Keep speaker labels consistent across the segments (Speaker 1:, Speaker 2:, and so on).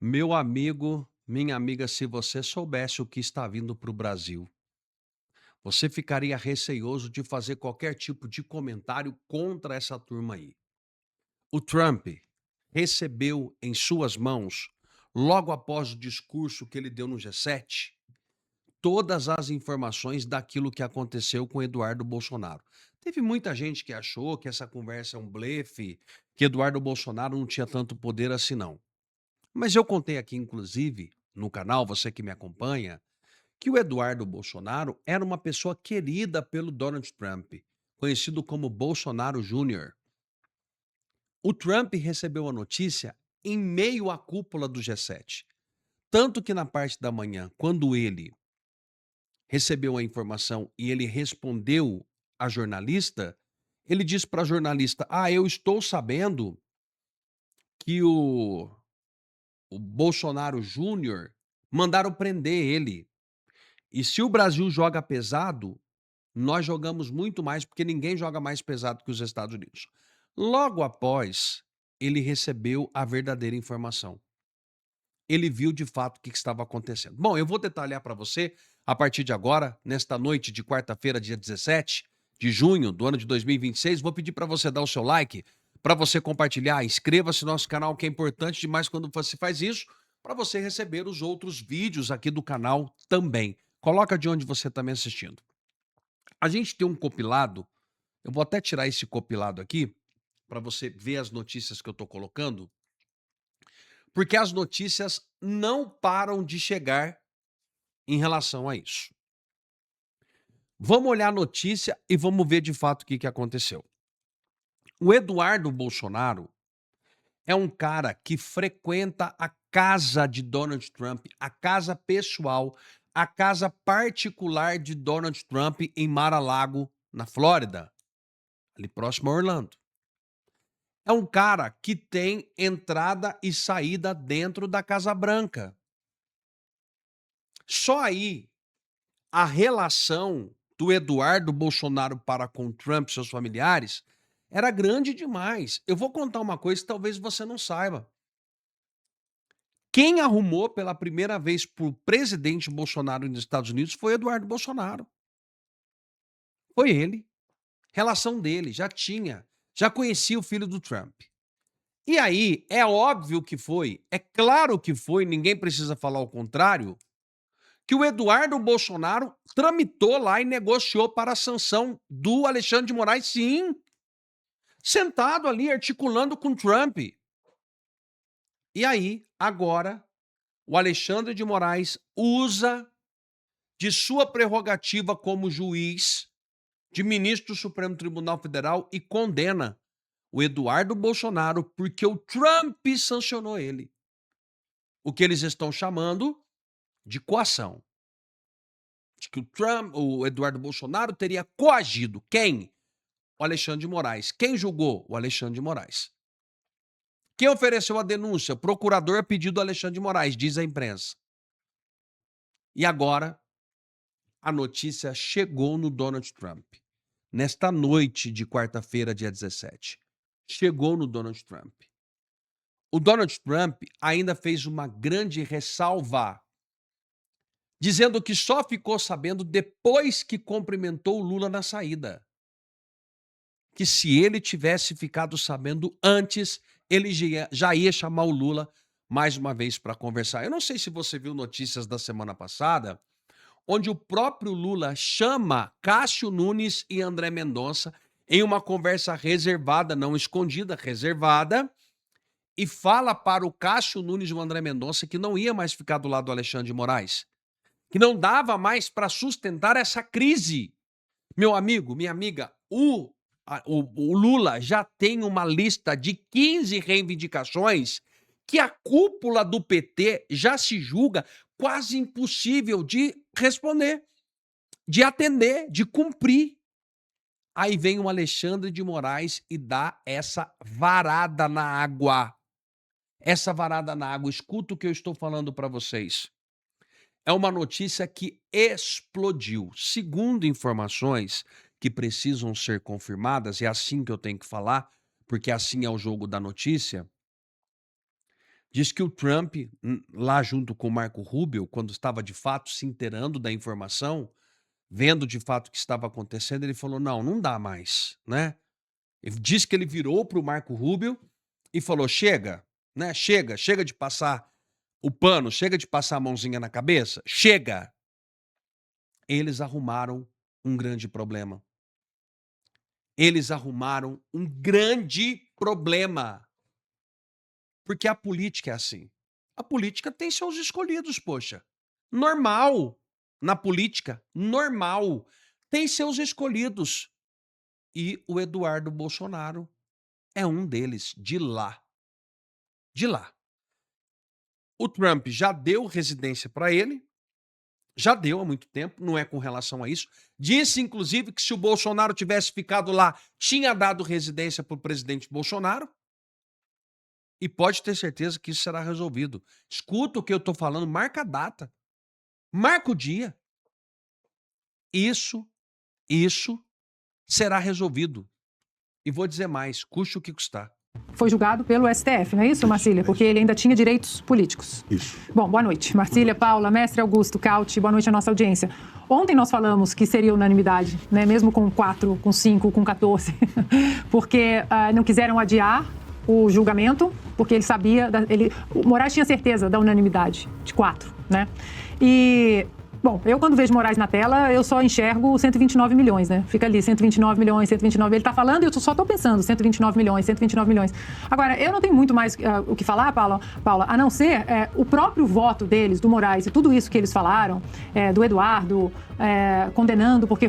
Speaker 1: Meu amigo, minha amiga, se você soubesse o que está vindo para o Brasil, você ficaria receioso de fazer qualquer tipo de comentário contra essa turma aí. O Trump recebeu em suas mãos, logo após o discurso que ele deu no G7, todas as informações daquilo que aconteceu com Eduardo Bolsonaro. Teve muita gente que achou que essa conversa é um blefe, que Eduardo Bolsonaro não tinha tanto poder assim, não. Mas eu contei aqui, inclusive, no canal, você que me acompanha, que o Eduardo Bolsonaro era uma pessoa querida pelo Donald Trump, conhecido como Bolsonaro Júnior. O Trump recebeu a notícia em meio à cúpula do G7. Tanto que na parte da manhã, quando ele recebeu a informação e ele respondeu à jornalista, ele disse para a jornalista: Ah, eu estou sabendo que o Bolsonaro Júnior mandaram prender ele. E se o Brasil joga pesado, nós jogamos muito mais, porque ninguém joga mais pesado que os Estados Unidos. Logo após, ele recebeu a verdadeira informação. Ele viu de fato o que estava acontecendo. Bom, eu vou detalhar para você a partir de agora, nesta noite de quarta-feira, dia 17 de junho do ano de 2026. Vou pedir para você dar o seu like, para você compartilhar, inscreva-se no nosso canal, que é importante demais quando você faz isso, para você receber os outros vídeos aqui do canal também. Coloca de onde você está me assistindo. A gente tem um compilado, eu vou até tirar esse compilado aqui, para você ver as notícias que eu estou colocando, porque as notícias não param de chegar em relação a isso. Vamos olhar a notícia e vamos ver de fato o que aconteceu. O Eduardo Bolsonaro é um cara que frequenta a casa de Donald Trump, a casa pessoal, a casa particular de Donald Trump em Mar-a-Lago, na Flórida, ali próximo a Orlando. É um cara que tem entrada e saída dentro da Casa Branca. Só aí a relação do Eduardo Bolsonaro para com Trump e seus familiares era grande demais. Eu vou contar uma coisa que talvez você não saiba. Quem arrumou pela primeira vez para o presidente Bolsonaro nos Estados Unidos foi Eduardo Bolsonaro. Foi ele. Relação dele, já tinha. Já conhecia o filho do Trump. E aí, é óbvio que foi, é claro que foi, ninguém precisa falar o contrário, que o Eduardo Bolsonaro tramitou lá e negociou para a sanção do Alexandre de Moraes, sim, sentado ali articulando com Trump. E aí, agora, o Alexandre de Moraes usa de sua prerrogativa como juiz, de ministro do Supremo Tribunal Federal e condena o Eduardo Bolsonaro porque o Trump sancionou ele. O que eles estão chamando de coação. De que o Eduardo Bolsonaro teria coagido quem? O Alexandre de Moraes. Quem julgou? O Alexandre de Moraes. Quem ofereceu a denúncia? O procurador a pedido do Alexandre de Moraes, diz a imprensa. E agora, a notícia chegou no Donald Trump. Nesta noite de quarta-feira, dia 17. Chegou no Donald Trump. O Donald Trump ainda fez uma grande ressalva, dizendo que só ficou sabendo depois que cumprimentou o Lula na saída. Que se ele tivesse ficado sabendo antes, ele já ia chamar o Lula mais uma vez para conversar. Eu não sei se você viu notícias da semana passada, onde o próprio Lula chama Cássio Nunes e André Mendonça em uma conversa reservada, não escondida, reservada, e fala para o Cássio Nunes e o André Mendonça que não ia mais ficar do lado do Alexandre de Moraes, que não dava mais para sustentar essa crise. Meu amigo, minha amiga, o Lula já tem uma lista de 15 reivindicações que a cúpula do PT já se julga quase impossível de responder, de atender, de cumprir. Aí vem o Alexandre de Moraes e dá essa varada na água. Essa varada na água, escuta o que eu estou falando para vocês. É uma notícia que explodiu. Segundo informações que precisam ser confirmadas, é assim que eu tenho que falar, porque assim é o jogo da notícia. Diz que o Trump, lá junto com o Marco Rubio, quando estava de fato se inteirando da informação, vendo de fato o que estava acontecendo, ele falou: não, não dá mais, né? Ele disse que ele virou para o Marco Rubio e falou: chega, né? Chega de passar o pano, chega de passar a mãozinha na cabeça, chega. Eles arrumaram um grande problema. Eles arrumaram um grande problema. Porque a política é assim. A política tem seus escolhidos, poxa. Normal. Na política, normal. Tem seus escolhidos. E o Eduardo Bolsonaro é um deles, de lá. De lá. O Trump já deu residência para ele, já deu há muito tempo, não é com relação a isso. Disse, inclusive, que se o Bolsonaro tivesse ficado lá, tinha dado residência para o presidente Bolsonaro. E pode ter certeza que isso será resolvido. Escuta o que eu estou falando, marca a data. Marca o dia. Isso será resolvido. E vou dizer mais, custe o que custar.
Speaker 2: Foi julgado pelo STF, não é isso, Marcília? Porque ele ainda tinha direitos políticos.
Speaker 3: Isso.
Speaker 2: Bom, boa noite. Marcília, Paula, mestre Augusto, Cauti, boa noite à nossa audiência. Ontem nós falamos que seria unanimidade, né? Mesmo com 4, com 5, com 14, porque não quiseram adiar o julgamento, porque ele sabia, o Moraes tinha certeza da unanimidade de 4, né? E, bom, eu quando vejo Moraes na tela, eu só enxergo 129 milhões, né? Fica ali, 129 milhões, 129, ele tá falando e eu só tô pensando, 129 milhões, 129 milhões. Agora, eu não tenho muito mais o que falar, Paula, a não ser o próprio voto deles, do Moraes, e tudo isso que eles falaram, do Eduardo, condenando porque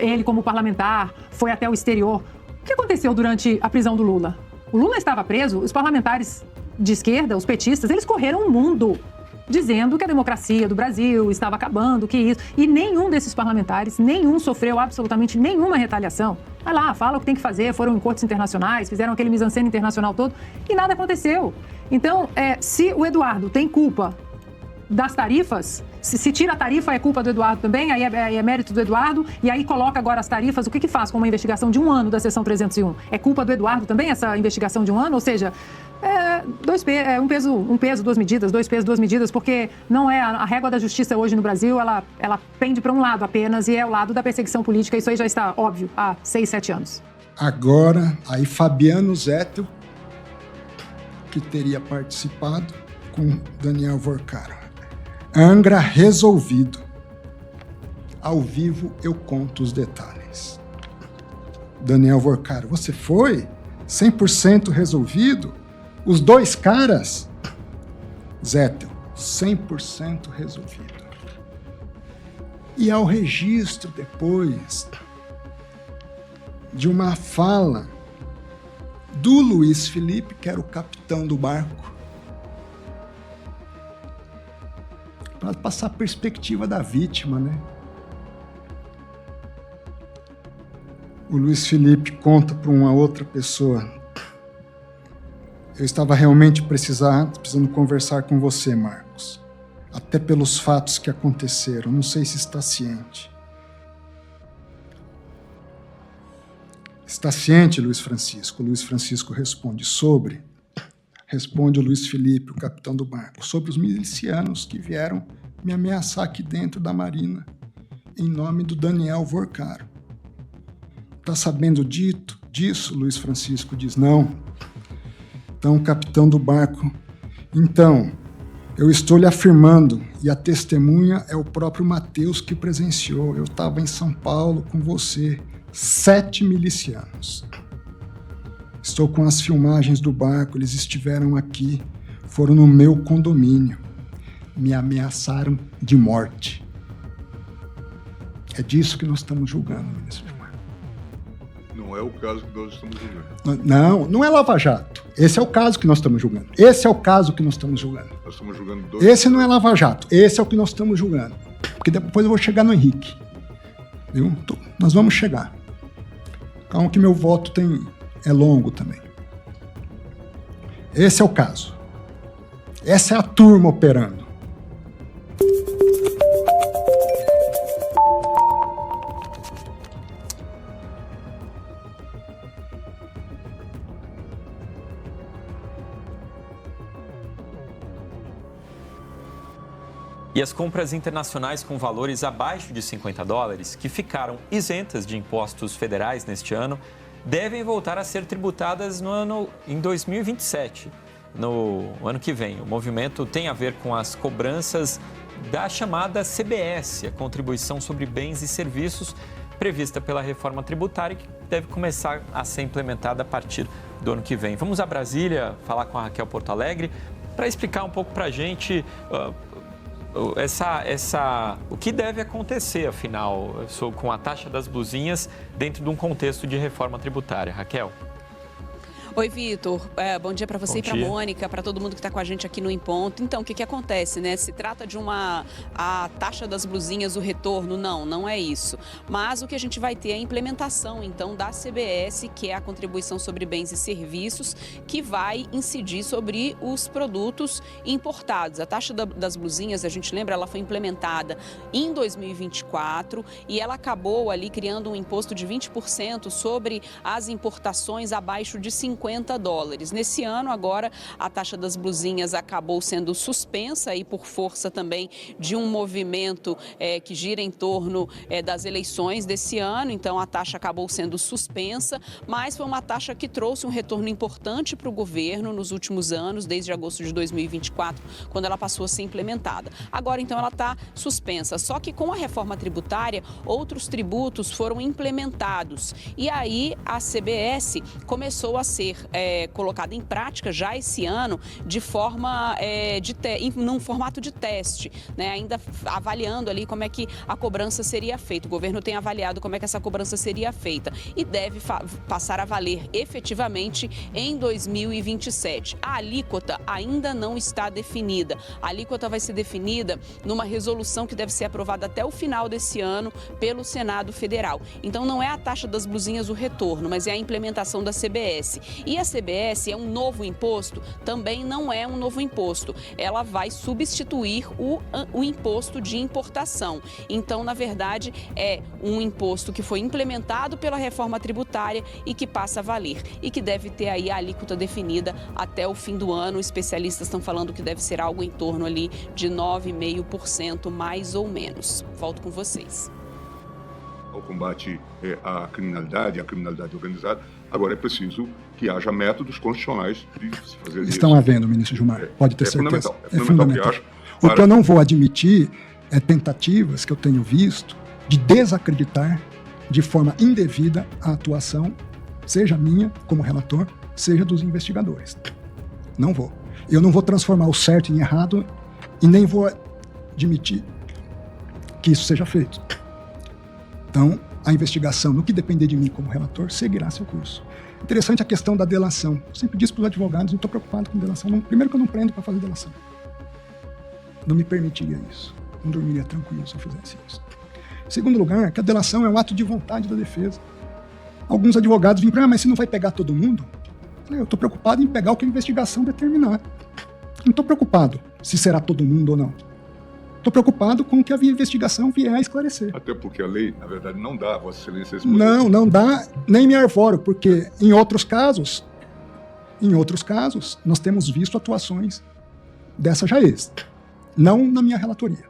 Speaker 2: ele, como parlamentar, foi até o exterior. O que aconteceu durante a prisão do Lula? O Lula estava preso, os parlamentares de esquerda, os petistas, eles correram o mundo dizendo que a democracia do Brasil estava acabando, que isso. E nenhum desses parlamentares, nenhum sofreu absolutamente nenhuma retaliação. Vai lá, fala o que tem que fazer, foram em cortes internacionais, fizeram aquele mise-en-scène internacional todo e nada aconteceu. Então, se o Eduardo tem culpa das tarifas, se tira a tarifa é culpa do Eduardo também, aí é mérito do Eduardo, e aí coloca agora as tarifas, o que faz com uma investigação de 1 ano da seção 301? É culpa do Eduardo também essa investigação de 1 ano? Ou seja, um peso, duas medidas, 2 pesos, 2 medidas, porque não é a régua da justiça hoje no Brasil, ela pende para um lado apenas, e é o lado da perseguição política, isso aí já está óbvio há 6, 7 anos.
Speaker 3: Agora, aí Fabiano Zettel, que teria participado com Daniel Vorcaro. Angra resolvido. Ao vivo eu conto os detalhes. Daniel Vorcaro, você foi 100% resolvido? Os 2 caras? Zettel, 100% resolvido. E ao registro depois de uma fala do Luiz Felipe, que era o capitão do barco, para passar a perspectiva da vítima, né? O Luiz Felipe conta para uma outra pessoa: eu estava realmente precisando conversar com você, Marcos, até pelos fatos que aconteceram, não sei se está ciente. Está ciente, Luiz Francisco? Luiz Francisco responde: responde o Luiz Felipe, o capitão do barco, sobre os milicianos que vieram me ameaçar aqui dentro da Marina, em nome do Daniel Vorcaro. Tá sabendo disso? Luiz Francisco diz: não. Então, o capitão do barco: então, eu estou lhe afirmando, e a testemunha é o próprio Matheus que presenciou. Eu estava em São Paulo com você, 7 milicianos. Estou com as filmagens do barco, eles estiveram aqui, foram no meu condomínio, me ameaçaram de morte. É disso que nós estamos julgando, ministro.
Speaker 4: Não é o caso que nós estamos julgando.
Speaker 3: Não é Lava Jato. Esse é o caso que nós estamos julgando.
Speaker 4: Nós estamos julgando 2.
Speaker 3: Esse não é Lava Jato, esse é o que nós estamos julgando. Porque depois eu vou chegar no Henrique. Viu? Nós vamos chegar. Calma que meu voto é longo também. Esse é o caso. Essa é a turma operando.
Speaker 5: E as compras internacionais com valores abaixo de $50, que ficaram isentas de impostos federais neste ano, devem voltar a ser tributadas em 2027, no ano que vem. O movimento tem a ver com as cobranças da chamada CBS, a Contribuição sobre Bens e Serviços, prevista pela reforma tributária, que deve começar a ser implementada a partir do ano que vem. Vamos a Brasília falar com a Raquel Porto Alegre para explicar um pouco para a gente o que deve acontecer, afinal, com a taxa das blusinhas dentro de um contexto de reforma tributária. Raquel.
Speaker 6: Oi, Vitor. Bom dia para você e para a Mônica, para todo mundo que está com a gente aqui no Em Ponto. Então, o que acontece, né? Se trata de a taxa das blusinhas, o retorno? Não é isso. Mas o que a gente vai ter é a implementação, então, da CBS, que é a Contribuição sobre Bens e Serviços, que vai incidir sobre os produtos importados. A taxa das blusinhas, a gente lembra, ela foi implementada em 2024 e ela acabou ali criando um imposto de 20% sobre as importações abaixo de $50. Nesse ano, agora, a taxa das blusinhas acabou sendo suspensa e por força também de um movimento que gira em torno das eleições desse ano. Então, a taxa acabou sendo suspensa, mas foi uma taxa que trouxe um retorno importante para o governo nos últimos anos, desde agosto de 2024, quando ela passou a ser implementada. Agora, então, ela está suspensa. Só que com a reforma tributária, outros tributos foram implementados. E aí, a CBS começou a ser colocada em prática já esse ano de forma num formato de teste, né? Ainda avaliando ali como é que a cobrança seria feita. O governo tem avaliado como é que essa cobrança seria feita e deve passar a valer efetivamente em 2027. A alíquota ainda não está definida. A alíquota vai ser definida numa resolução que deve ser aprovada até o final desse ano pelo Senado Federal. Então não é a taxa das blusinhas o retorno, mas é a implementação da CBS. E a CBS é um novo imposto? Também não é um novo imposto. Ela vai substituir o imposto de importação. Então, na verdade, é um imposto que foi implementado pela reforma tributária e que passa a valer. E que deve ter aí a alíquota definida até o fim do ano. Especialistas estão falando que deve ser algo em torno ali de 9,5%, mais ou menos. Volto com vocês.
Speaker 4: Ao combate à criminalidade organizada, agora é preciso que haja métodos constitucionais de se fazer isso.
Speaker 3: Estão havendo, ministro Gilmar, pode ter certeza.
Speaker 4: É fundamental.
Speaker 3: O que eu não vou admitir é tentativas que eu tenho visto de desacreditar de forma indevida a atuação, seja minha como relator, seja dos investigadores. Não vou. Eu não vou transformar o certo em errado e nem vou admitir que isso seja feito. Então, a investigação, no que depender de mim como relator, seguirá seu curso. Interessante a questão da delação. Eu sempre disse para os advogados, não estou preocupado com delação. Primeiro que eu não prendo para fazer delação. Não me permitiria isso. Não dormiria tranquilo se eu fizesse isso. Segundo lugar, que a delação é um ato de vontade da defesa. Alguns advogados vêm para mas você não vai pegar todo mundo? Eu estou preocupado em pegar o que a investigação determinar. Não estou preocupado se será todo mundo ou não. Estou preocupado com o que a investigação vier a esclarecer.
Speaker 4: Até porque a lei, na verdade, não dá a Vossa Excelência esse poder.
Speaker 3: Não dá, nem me arvoro, porque em outros casos, nós temos visto atuações dessa jaez. Não na minha relatoria.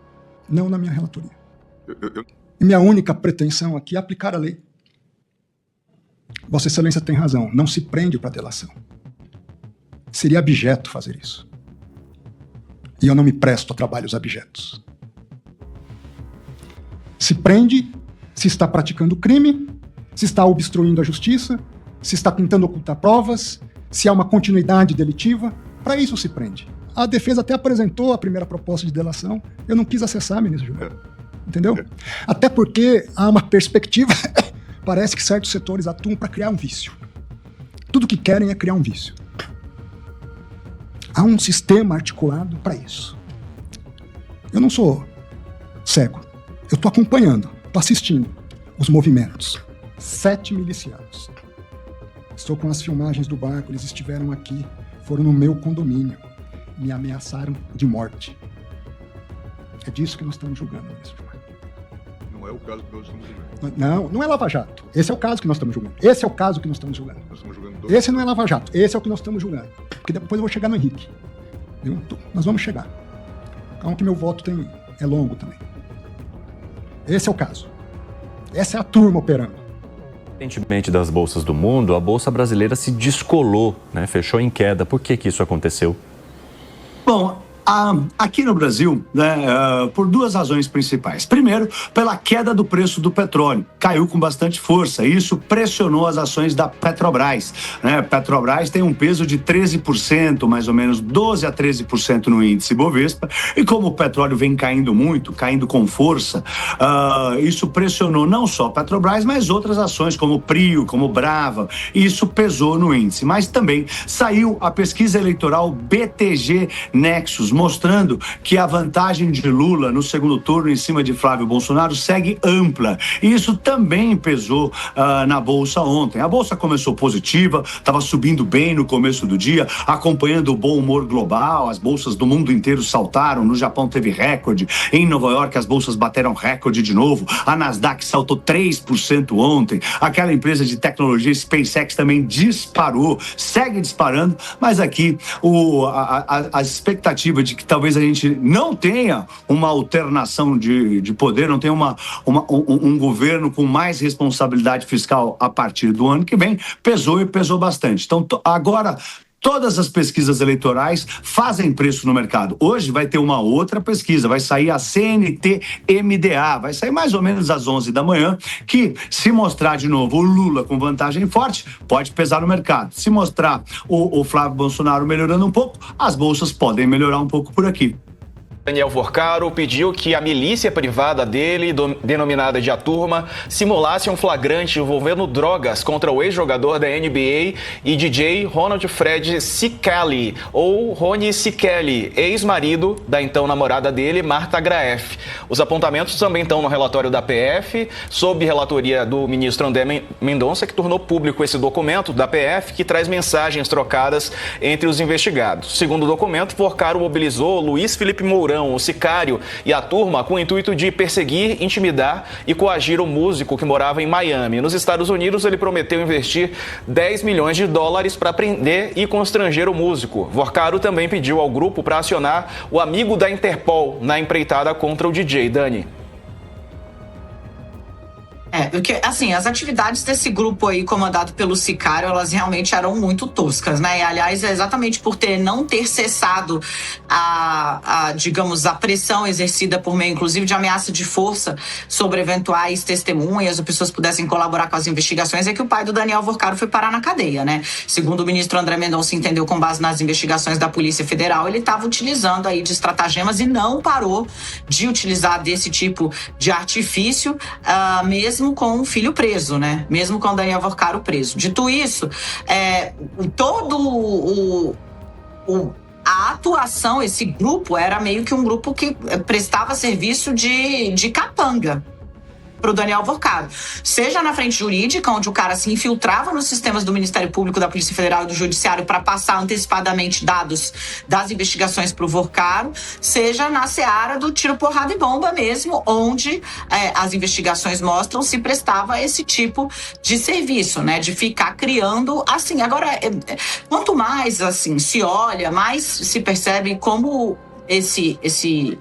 Speaker 3: E minha única pretensão aqui é aplicar a lei. Vossa Excelência tem razão, não se prende para delação. Seria abjeto fazer isso. E eu não me presto a trabalhos abjetos. Se prende, se está praticando crime, se está obstruindo a justiça, se está tentando ocultar provas, se há uma continuidade delitiva, para isso se prende. A defesa até apresentou a primeira proposta de delação, eu não quis acessar, ministro Gilmar. Entendeu? Até porque há uma perspectiva, parece que certos setores atuam para criar um vício. Tudo que querem é criar um vício. Há um sistema articulado para isso. Eu não sou cego. Eu estou acompanhando, estou assistindo os movimentos. 7 milicianos. Estou com as filmagens do barco, eles estiveram aqui, foram no meu condomínio, me ameaçaram de morte. É disso que nós estamos julgando, ministro.
Speaker 4: Não é o caso que nós estamos julgando.
Speaker 3: Não é Lava Jato. Esse é o caso que nós estamos julgando. Esse é o caso que nós estamos julgando. Esse não é Lava Jato. Esse é o que nós estamos julgando. Porque depois eu vou chegar no Henrique. Nós vamos chegar. Calma que meu voto tem é longo também. Esse é o caso. Essa é a turma operando.
Speaker 7: Diferentemente das bolsas do mundo, a bolsa brasileira se descolou, né? Fechou em queda. Por que isso aconteceu?
Speaker 8: Bom, aqui no Brasil, né, por duas razões principais. Primeiro, pela queda do preço do petróleo. Caiu com bastante força. Isso pressionou as ações da Petrobras, né? Petrobras tem um peso de 13%, mais ou menos 12% a 13% no índice Bovespa. E como o petróleo vem caindo muito, caindo com força, isso pressionou não só a Petrobras, mas outras ações como Prio, como Brava. E isso pesou no índice. Mas também saiu a pesquisa eleitoral BTG Nexus, mostrando que a vantagem de Lula no segundo turno em cima de Flávio Bolsonaro segue ampla. E isso também pesou na Bolsa ontem. A Bolsa começou positiva, estava subindo bem no começo do dia, acompanhando o bom humor global. As bolsas do mundo inteiro saltaram. No Japão teve recorde. Em Nova York as bolsas bateram recorde de novo. A Nasdaq saltou 3% ontem. Aquela empresa de tecnologia SpaceX também disparou, segue disparando, mas aqui a expectativa de que talvez a gente não tenha uma alternação de poder, não tenha um governo com mais responsabilidade fiscal a partir do ano que vem, pesou e pesou bastante. Então, agora, todas as pesquisas eleitorais fazem preço no mercado. Hoje vai ter uma outra pesquisa, vai sair a CNT-MDA, vai sair mais ou menos às 11 da manhã, que se mostrar de novo o Lula com vantagem forte, pode pesar no mercado. Se mostrar o Flávio Bolsonaro melhorando um pouco, as bolsas podem melhorar um pouco por aqui.
Speaker 9: Daniel Vorcaro pediu que a milícia privada dele, denominada de A Turma, simulasse um flagrante envolvendo drogas contra o ex-jogador da NBA e DJ Ronald Fred Sikeli, ou Rony Sikeli, ex-marido da então namorada dele, Marta Graef. Os apontamentos também estão no relatório da PF, sob relatoria do ministro André Mendonça, que tornou público esse documento da PF, que traz mensagens trocadas entre os investigados. Segundo o documento, Vorcaro mobilizou Luiz Felipe Mourão, o sicário, e a turma com o intuito de perseguir, intimidar e coagir o músico que morava em Miami. Nos Estados Unidos, ele prometeu investir $10 milhões para prender e constranger o músico. Vorcaro também pediu ao grupo para acionar o amigo da Interpol na empreitada contra o DJ. Dani.
Speaker 10: Porque, assim, as atividades desse grupo aí, comandado pelo sicário, elas realmente eram muito toscas, né? E, aliás, é exatamente por não ter cessado digamos, a pressão exercida por meio, inclusive, de ameaça de força sobre eventuais testemunhas ou pessoas que pudessem colaborar com as investigações, é que o pai do Daniel Vorcaro foi parar na cadeia, né? Segundo o ministro André Mendonça entendeu, com base nas investigações da Polícia Federal, ele estava utilizando aí de estratagemas e não parou de utilizar desse tipo de artifício, mesmo com o filho preso, né? Mesmo com o Daniel Vorcaro preso. Dito isso, a atuação, esse grupo era meio que um grupo que prestava serviço de capanga para o Daniel Vorcaro. Seja na frente jurídica, onde o cara se infiltrava nos sistemas do Ministério Público, da Polícia Federal e do Judiciário para passar antecipadamente dados das investigações para o Vorcaro, seja na seara do tiro, porrada e bomba mesmo, onde as investigações mostram se prestava esse tipo de serviço, né? De ficar criando, assim, agora, quanto mais, assim, se olha, mais se percebe como esse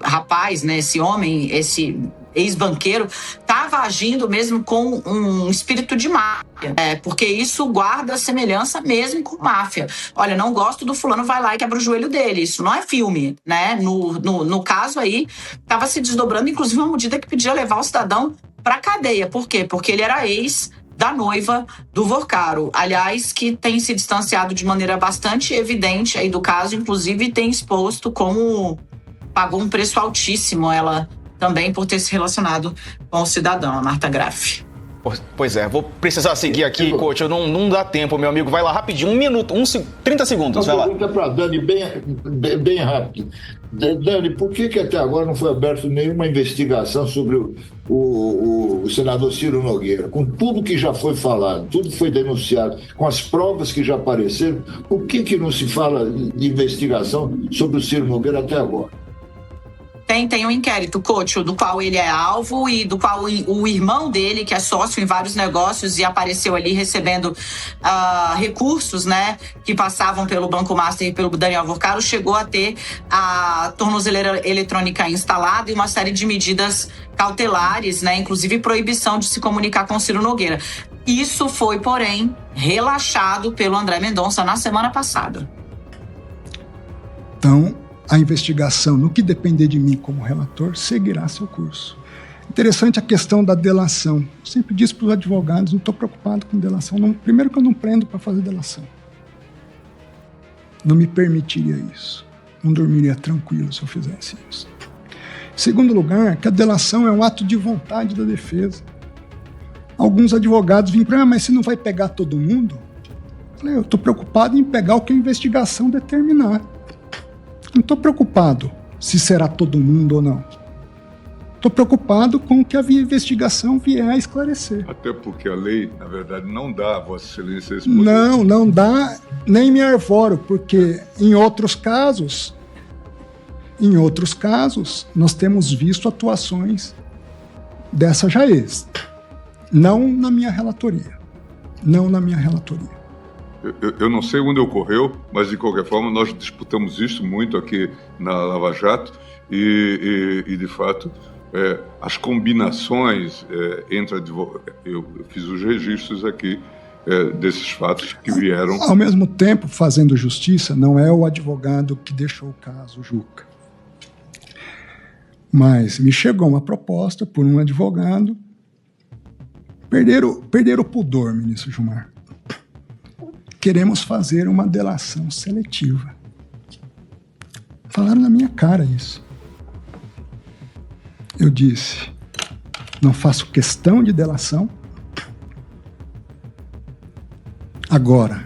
Speaker 10: rapaz, né? Esse homem, esse ex-banqueiro, estava agindo mesmo com um espírito de máfia, porque isso guarda semelhança mesmo com máfia. Olha, não gosto do fulano, vai lá e quebra o joelho dele. Isso não é filme, né? No caso aí, estava se desdobrando, inclusive, uma medida que pedia levar o cidadão para a cadeia. Por quê? Porque ele era ex da noiva do Vorcaro, aliás, que tem se distanciado de maneira bastante evidente aí do caso, inclusive tem exposto como pagou um preço altíssimo ela também por ter se relacionado com o cidadão, a Marta Graef.
Speaker 9: Pois é, vou precisar seguir aqui, coach, não dá tempo, meu amigo, vai lá rapidinho, 1 minuto, 30 segundos, vai lá.
Speaker 11: Uma pergunta para Dani, bem rápido. Dani, por que até agora não foi aberta nenhuma investigação sobre o senador Ciro Nogueira? Com tudo que já foi falado, tudo foi denunciado, com as provas que já apareceram, por que não se fala de investigação sobre o Ciro Nogueira até agora?
Speaker 10: Tem um inquérito, Coach, do qual ele é alvo e do qual o irmão dele, que é sócio em vários negócios e apareceu ali recebendo recursos, né, que passavam pelo Banco Master e pelo Daniel Vorcaro, chegou a ter a tornozeleira eletrônica instalada e uma série de medidas cautelares, né, inclusive proibição de se comunicar com Ciro Nogueira. Isso foi, porém, relaxado pelo André Mendonça na semana passada.
Speaker 3: Então, a investigação, no que depender de mim como relator, seguirá seu curso. Interessante a questão da delação. Eu sempre disse para os advogados, não estou preocupado com delação. Não, primeiro que eu não prendo para fazer delação. Não me permitiria isso. Não dormiria tranquilo se eu fizesse isso. Em segundo lugar, que a delação é um ato de vontade da defesa. Alguns advogados vêm para mim, mas você não vai pegar todo mundo? Eu falei, eu estou preocupado em pegar o que a investigação determinar. Não estou preocupado se será todo mundo ou não. Estou preocupado com o que a investigação vier a esclarecer.
Speaker 4: Até porque a lei, na verdade, não dá a Vossa Excelência esse poder.
Speaker 3: Não dá, nem me arvoro, porque em outros casos, nós temos visto atuações dessa Jaez. Não na minha relatoria.
Speaker 4: Eu não sei onde ocorreu, mas de qualquer forma nós disputamos isso muito aqui na Lava Jato e de fato, as combinações entre advogados... Eu fiz os registros aqui desses fatos que vieram...
Speaker 3: Ao mesmo tempo, fazendo justiça, não é o advogado que deixou o caso, Juca. Mas me chegou uma proposta por um advogado. Perder o pudor, ministro Gilmar. Queremos fazer uma delação seletiva. Falaram na minha cara isso. Eu disse, não faço questão de delação. Agora,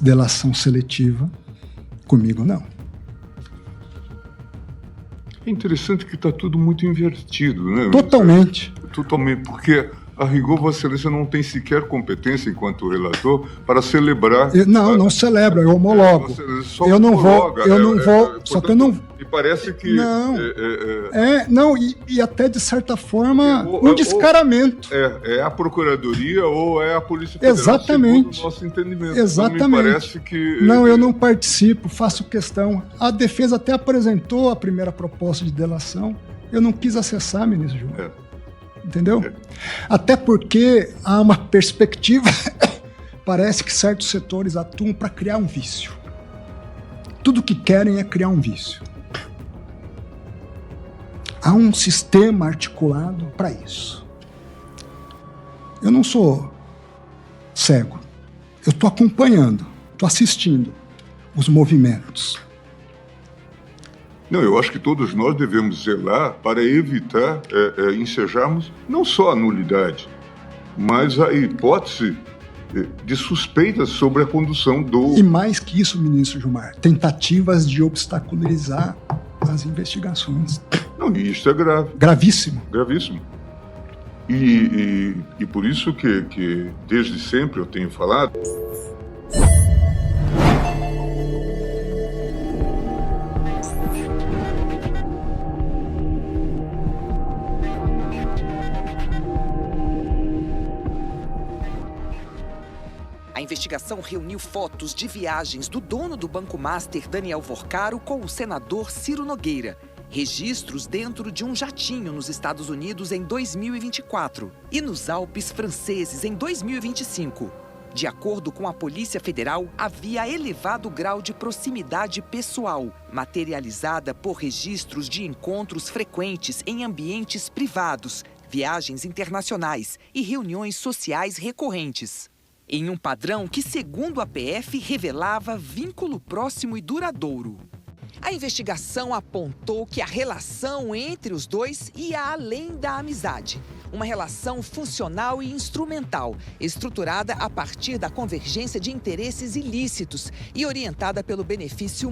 Speaker 3: delação seletiva, comigo não.
Speaker 4: É interessante que está tudo muito invertido, né?
Speaker 3: Totalmente.
Speaker 4: Totalmente, porque... A rigor, Vossa Excelência não tem sequer competência enquanto relator para celebrar...
Speaker 3: Não celebro, eu homologo. Eu não vou, só que eu não...
Speaker 4: E parece que...
Speaker 3: E até de certa forma, um descaramento.
Speaker 4: É a Procuradoria ou é a Polícia Federal,
Speaker 3: exatamente,
Speaker 4: segundo o nosso entendimento.
Speaker 3: Exatamente.
Speaker 4: Então, me parece que...
Speaker 3: Não, eu não participo, faço questão. A defesa até apresentou a primeira proposta de delação. Eu não quis acessar, ministro Gilmar. Entendeu? Até porque há uma perspectiva, parece que certos setores atuam para criar um vício. Tudo que querem é criar um vício. Há um sistema articulado para isso. Eu não sou cego. Eu estou acompanhando, estou assistindo os movimentos.
Speaker 4: Não, eu acho que todos nós devemos zelar para evitar ensejarmos não só a nulidade, mas a hipótese de suspeitas sobre a condução do...
Speaker 3: E mais que isso, ministro Gilmar, tentativas de obstaculizar as investigações.
Speaker 4: Não, e isso é grave.
Speaker 3: Gravíssimo.
Speaker 4: Gravíssimo. E por isso que desde sempre eu tenho falado...
Speaker 12: A investigação reuniu fotos de viagens do dono do Banco Master, Daniel Vorcaro, com o senador Ciro Nogueira. Registros dentro de um jatinho nos Estados Unidos em 2024 e nos Alpes franceses em 2025. De acordo com a Polícia Federal, havia elevado grau de proximidade pessoal, materializada por registros de encontros frequentes em ambientes privados, viagens internacionais e reuniões sociais recorrentes. Em um padrão que, segundo a PF, revelava vínculo próximo e duradouro. A investigação apontou que a relação entre os dois ia além da amizade. Uma relação funcional e instrumental, estruturada a partir da convergência de interesses ilícitos e orientada pelo benefício